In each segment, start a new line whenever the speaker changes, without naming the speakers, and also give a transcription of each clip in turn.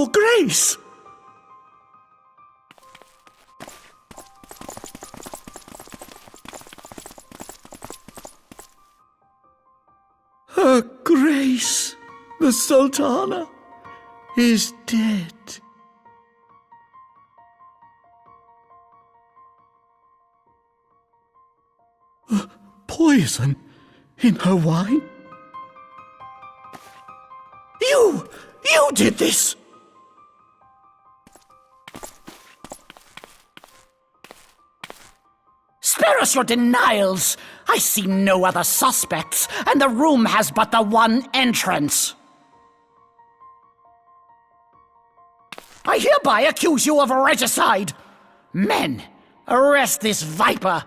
Your Grace! Her Grace, the Sultana, is dead. Poison in her wine? You did this!
Spare us your denials! I see no other suspects, and the room has but the one entrance. I hereby accuse you of regicide! Men, arrest this viper!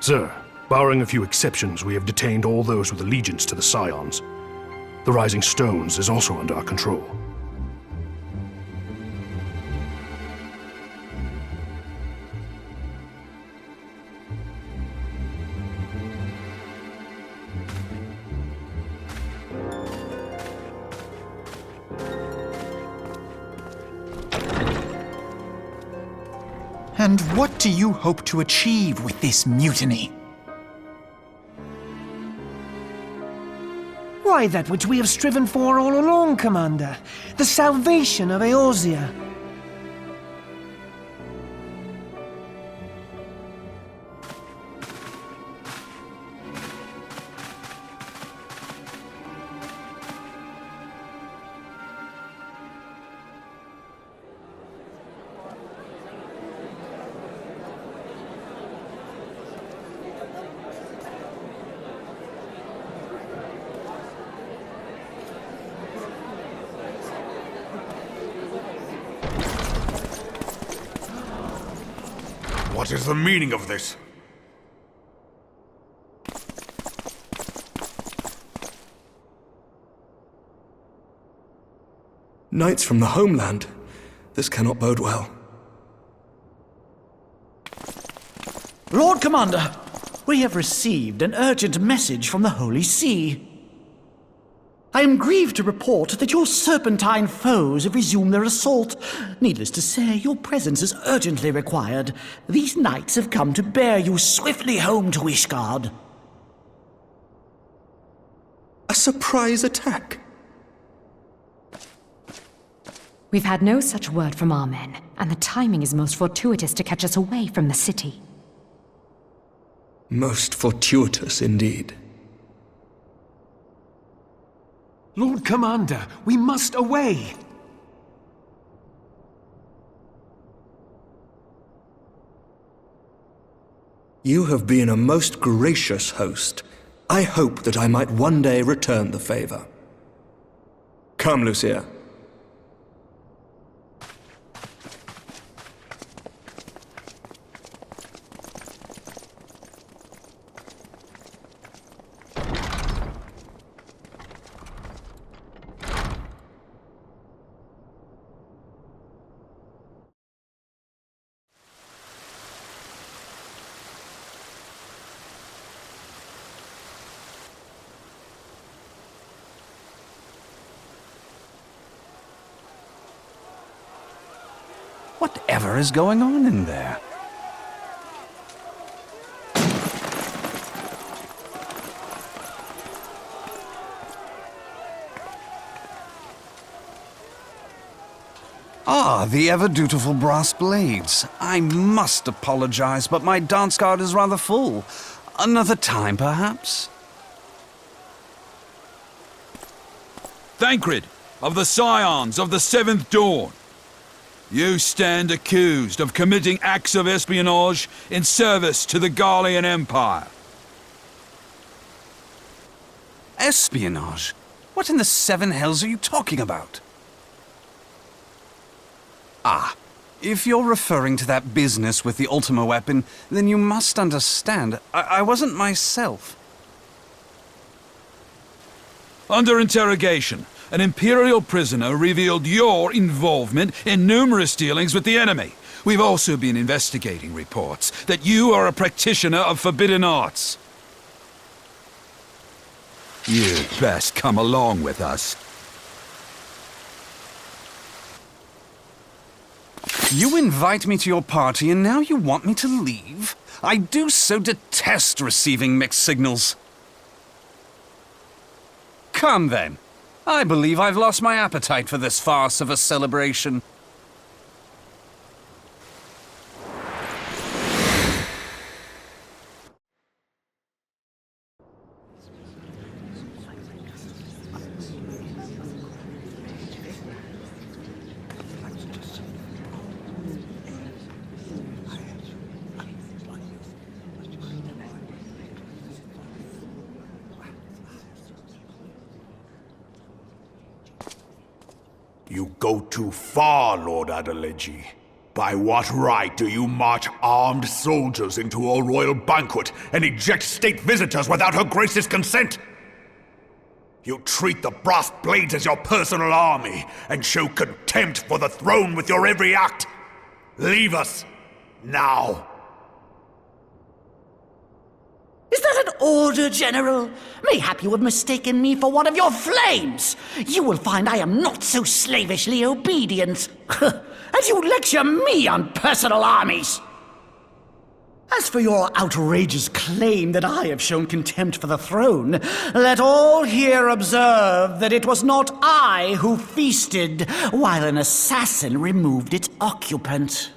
Sir, barring a few exceptions, we have detained all those with allegiance to the Scions. The Rising Stones is also under our control.
And what do you hope to achieve with this mutiny?
Why, that which we have striven for all along, Commander. The salvation of Eorzea.
What is the meaning of this?
Knights from the homeland. This cannot bode well.
Lord Commander, we have received an urgent message from the Holy See. I am grieved to report that your serpentine foes have resumed their assault. Needless to say, your presence is urgently required. These knights have come to bear you swiftly home to Ishgard.
A surprise attack?
We've had no such word from our men, and the timing is most fortuitous to catch us away from the city.
Most fortuitous indeed.
Lord Commander, we must away!
You have been a most gracious host. I hope that I might one day return the favor. Come, Lucia.
Whatever is going on in there? Ah, the ever-dutiful brass blades. I must apologize, but my dance card is rather full. Another time, perhaps?
Thancred, of the Scions of the Seventh Dawn. You stand accused of committing acts of espionage in service to the Garlean Empire.
Espionage? What in the seven hells are you talking about? Ah, if you're referring to that business with the Ultima weapon, then you must understand, I wasn't myself.
Under interrogation, an Imperial prisoner revealed your involvement in numerous dealings with the enemy. We've also been investigating reports that you are a practitioner of forbidden arts. You'd best come along with us.
You invite me to your party and now you want me to leave? I do so detest receiving mixed signals. Come then. I believe I've lost my appetite for this farce of a celebration.
You go too far, Lord Adeleji. By what right do you march armed soldiers into a royal banquet and eject state visitors without Her Grace's consent? You treat the brass blades as your personal army and show contempt for the throne with your every act. Leave us, now.
Is that an order, General? Mayhap you have mistaken me for one of your flames. You will find I am not so slavishly obedient. And you lecture me on personal armies. As for your outrageous claim that I have shown contempt for the throne, let all here observe that it was not I who feasted while an assassin removed its occupant.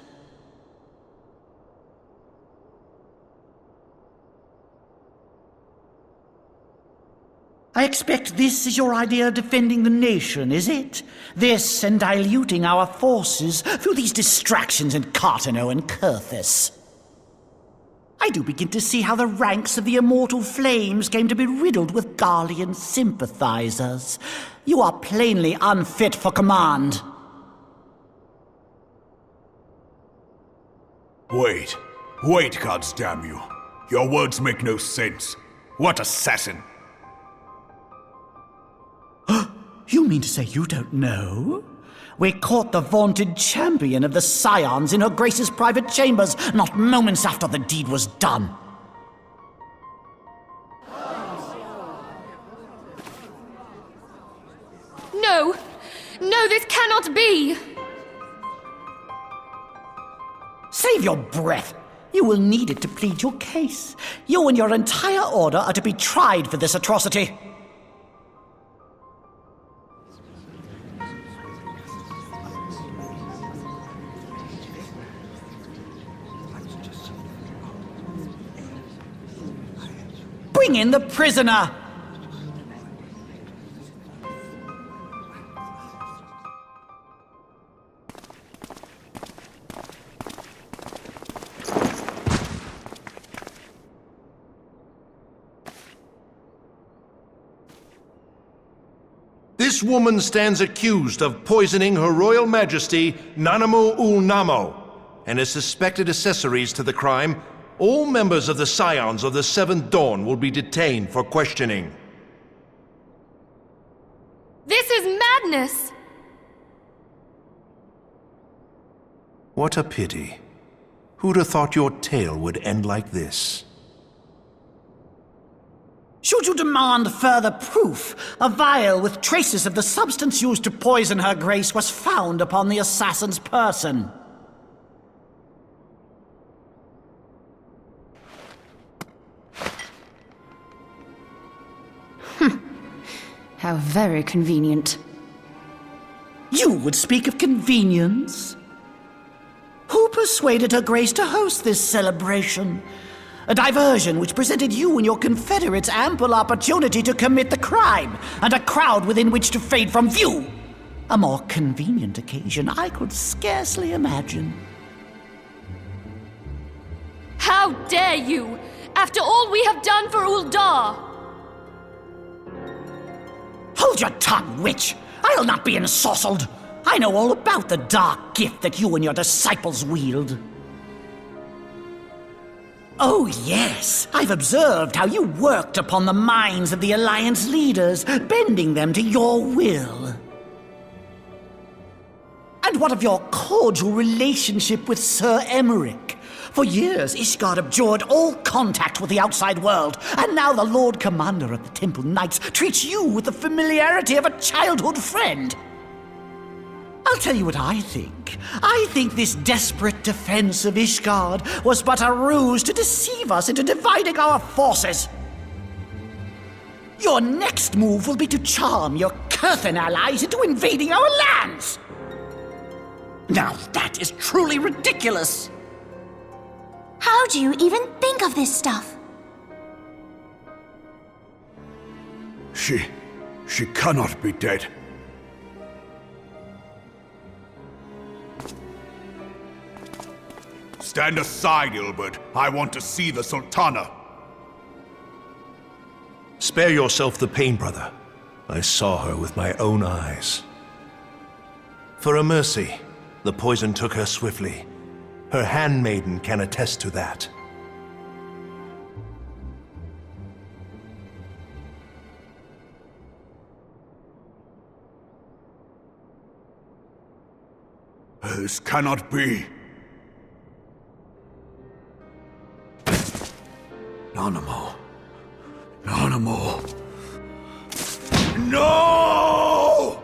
I expect this is your idea of defending the nation, is it? This and diluting our forces through these distractions in Cartano and Kurthis. I do begin to see how the ranks of the Immortal Flames came to be riddled with Garlean sympathizers. You are plainly unfit for command.
Wait, goddamn you. Your words make no sense. What assassin?
You mean to say you don't know? We caught the vaunted champion of the Scions in Her Grace's private chambers, not moments after the deed was done.
No! No, this cannot be!
Save your breath. You will need it to plead your case. You and your entire order are to be tried for this atrocity. Bring in the prisoner!
This woman stands accused of poisoning Her Royal Majesty Nanamu ul Namo and is suspected accessories to the crime. All members of the Scions of the Seventh Dawn will be detained for questioning.
This is madness!
What a pity. Who'd have thought your tale would end like this?
Should you demand further proof, a vial with traces of the substance used to poison Her Grace was found upon the assassin's person.
How very convenient.
You would speak of convenience? Who persuaded Her Grace to host this celebration? A diversion which presented you and your confederates ample opportunity to commit the crime, and a crowd within which to fade from view. A more convenient occasion I could scarcely imagine.
How dare you! After all we have done for Uldar!
Hold your tongue, witch! I'll not be ensorcelled! I know all about about the dark gift that you and your disciples wield? Oh, yes. I've observed how you worked upon the minds of the Alliance leaders, bending them to your will. And what of your cordial relationship with Sir Emmerich? For years, Ishgard abjured all contact with the outside world, and now the Lord Commander of the Temple Knights treats you with the familiarity of a childhood friend. I'll tell you what I think. I think this desperate defense of Ishgard was but a ruse to deceive us into dividing our forces. Your next move will be to charm your Kurthan allies into invading our lands. Now that is truly ridiculous.
How do you even think of this stuff?
She cannot be dead. Stand aside, Ilbert. I want to see the Sultana.
Spare yourself the pain, brother. I saw her with my own eyes. For a mercy, the poison took her swiftly. Her handmaiden can attest to that.
This cannot be. Nanamo. Nanamo. No!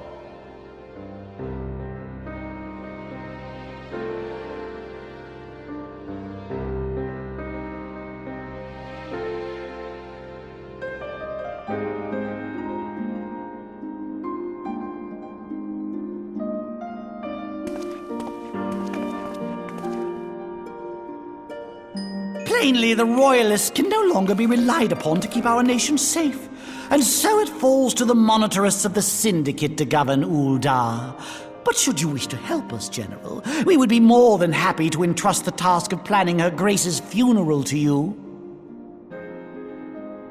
Plainly, the Royalists can no longer be relied upon to keep our nation safe. And so it falls to the monitorists of the Syndicate to govern Uldar. But should you wish to help us, General, we would be more than happy to entrust the task of planning Her Grace's funeral to you.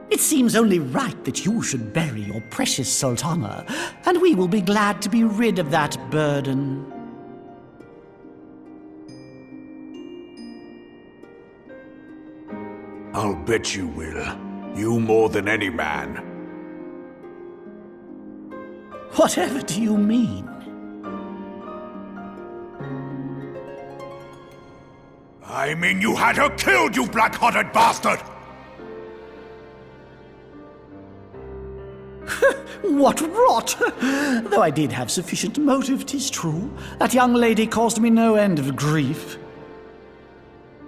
It seems only right that you should bury your precious Sultana, and we will be glad to be rid of that burden.
I'll bet you will. You more than any man.
Whatever do you mean?
I mean you had her killed, you black-hearted bastard!
What rot! Though I did have sufficient motive, 'tis true. That young lady caused me no end of grief.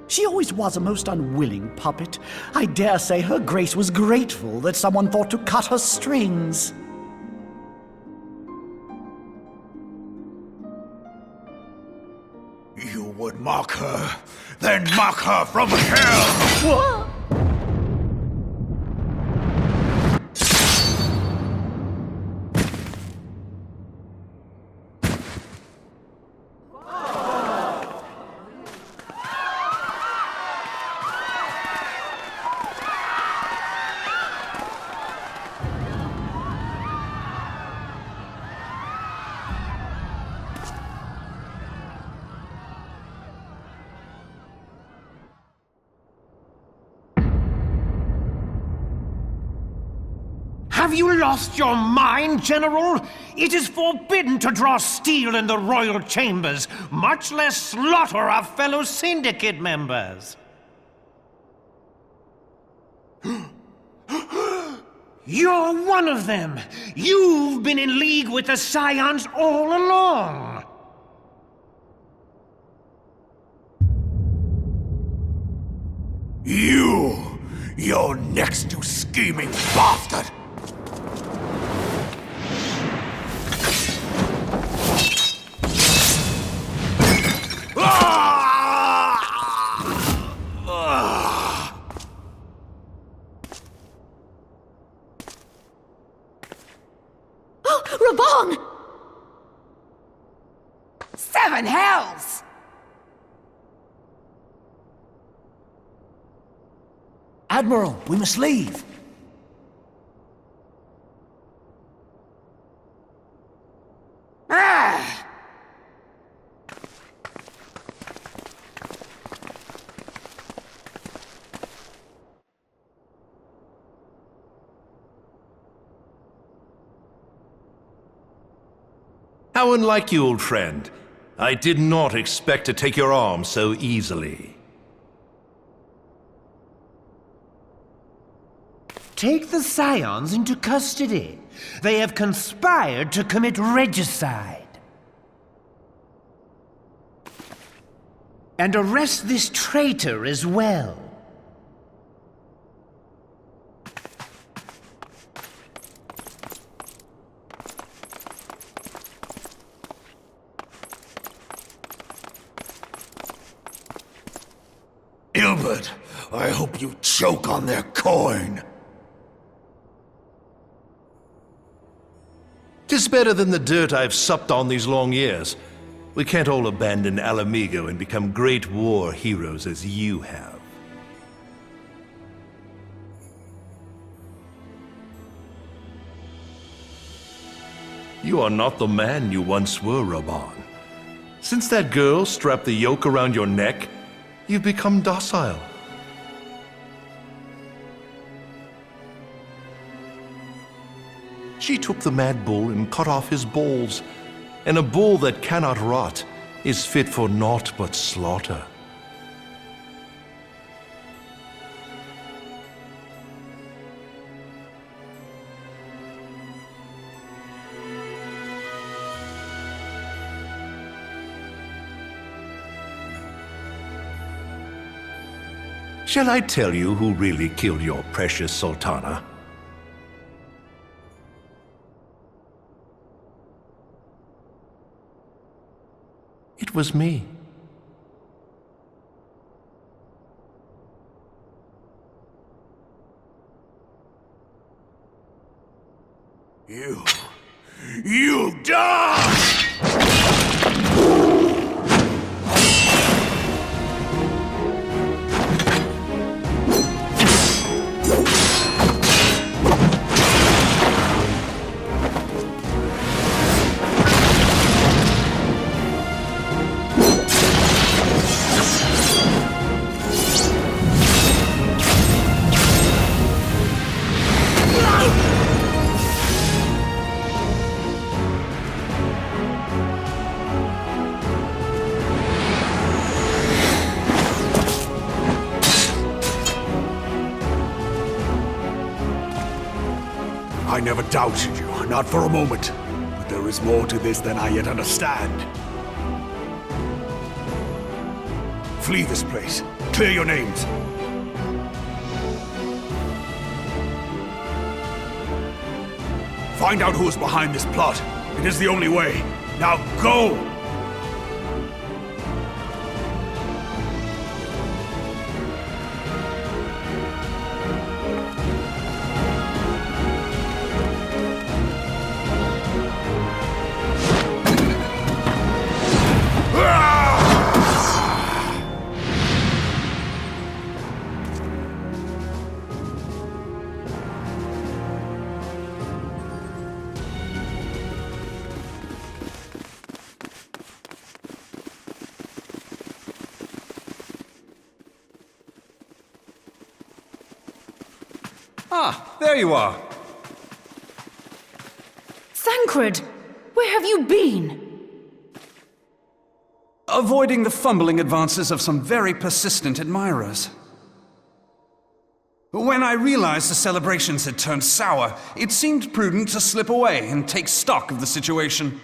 She always was a most unwilling puppet. I dare say Her Grace was grateful that someone thought to cut her strings.
You would mock her, then mock her from hell!
What?
Have you lost your mind, General? It is forbidden to draw steel in the royal chambers, much less slaughter our fellow Syndicate members. You're one of them! You've been in league with the Scions all along!
You're next, you scheming bastard!
Rabong!
Seven hells!
Admiral, we must leave.
Ah!
How unlike you, old friend. I did not expect to take your arm so easily.
Take the Scions into custody. They have conspired to commit regicide. And arrest this traitor as well.
Ilbert, I hope you choke on their coin.
'Tis better than the dirt I've supped on these long years. We can't all abandon Alamigo and become great war heroes as you have. You are not the man you once were, Raban. Since that girl strapped the yoke around your neck, you've become docile. She took the mad bull and cut off his balls, and a bull that cannot rot is fit for naught but slaughter. Shall I tell you who really killed your precious Sultana? It was me.
You die! I never doubted you, not for a moment. But there is more to this than I yet understand. Flee this place. Clear your names. Find out who is behind this plot. It is the only way. Now go!
Ah, there you are.
Thancred, where have you been?
Avoiding the fumbling advances of some very persistent admirers. When I realized the celebrations had turned sour, it seemed prudent to slip away and take stock of the situation.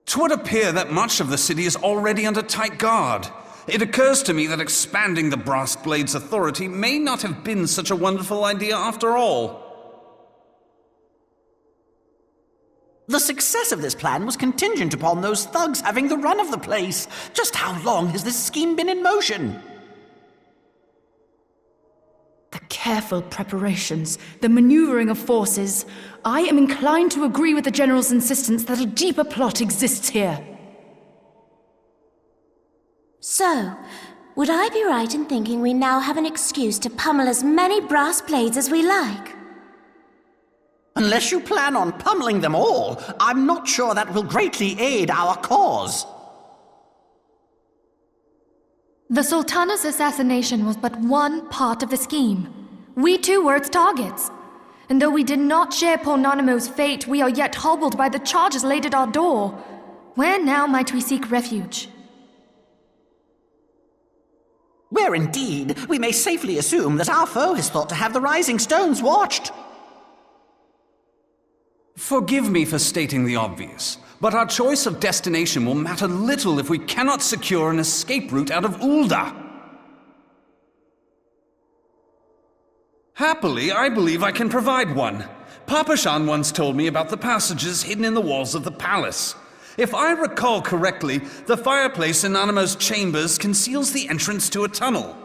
'Twould appear that much of the city is already under tight guard. It occurs to me that expanding the Brass Blade's authority may not have been such a wonderful idea after all.
The success of this plan was contingent upon those thugs having the run of the place. Just how long has this scheme been in motion?
The careful preparations, the maneuvering of forces. I am inclined to agree with the General's insistence that a deeper plot exists here.
So, would I be right in thinking we now have an excuse to pummel as many brass blades as we like?
Unless you plan on pummeling them all, I'm not sure that will greatly aid our cause.
The Sultana's assassination was but one part of the scheme. We too were its targets. And though we did not share poor Nanamo's fate, we are yet hobbled by the charges laid at our door. Where now might we seek refuge?
Where indeed we may safely assume that our foe is thought to have the rising stones watched.
Forgive me for stating the obvious, but our choice of destination will matter little if we cannot secure an escape route out of Ulda. Happily, I believe I can provide one. Papa Shan once told me about the passages hidden in the walls of the palace. If I recall correctly, the fireplace in Nanamo's chambers conceals the entrance to a tunnel.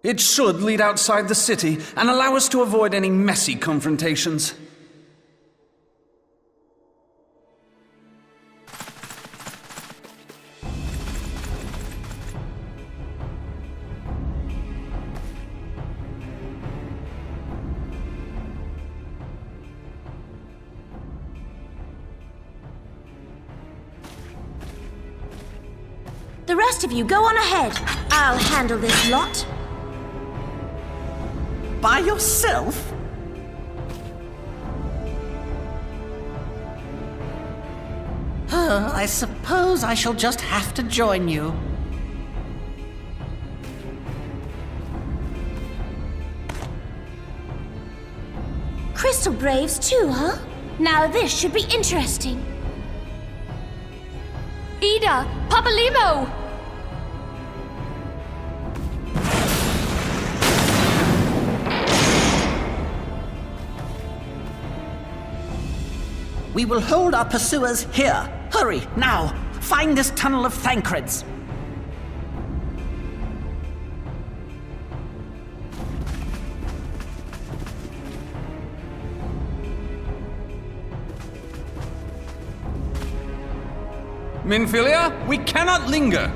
It should lead outside the city and allow us to avoid any messy confrontations.
The rest of you go on ahead. I'll handle this lot.
By yourself? I suppose I shall just have to join you.
Crystal Braves too, huh? Now this should be interesting.
Ida! Papa Limo!
We will hold our pursuers here. Hurry, now! Find this tunnel of Thancreds.
Minfilia, we cannot linger.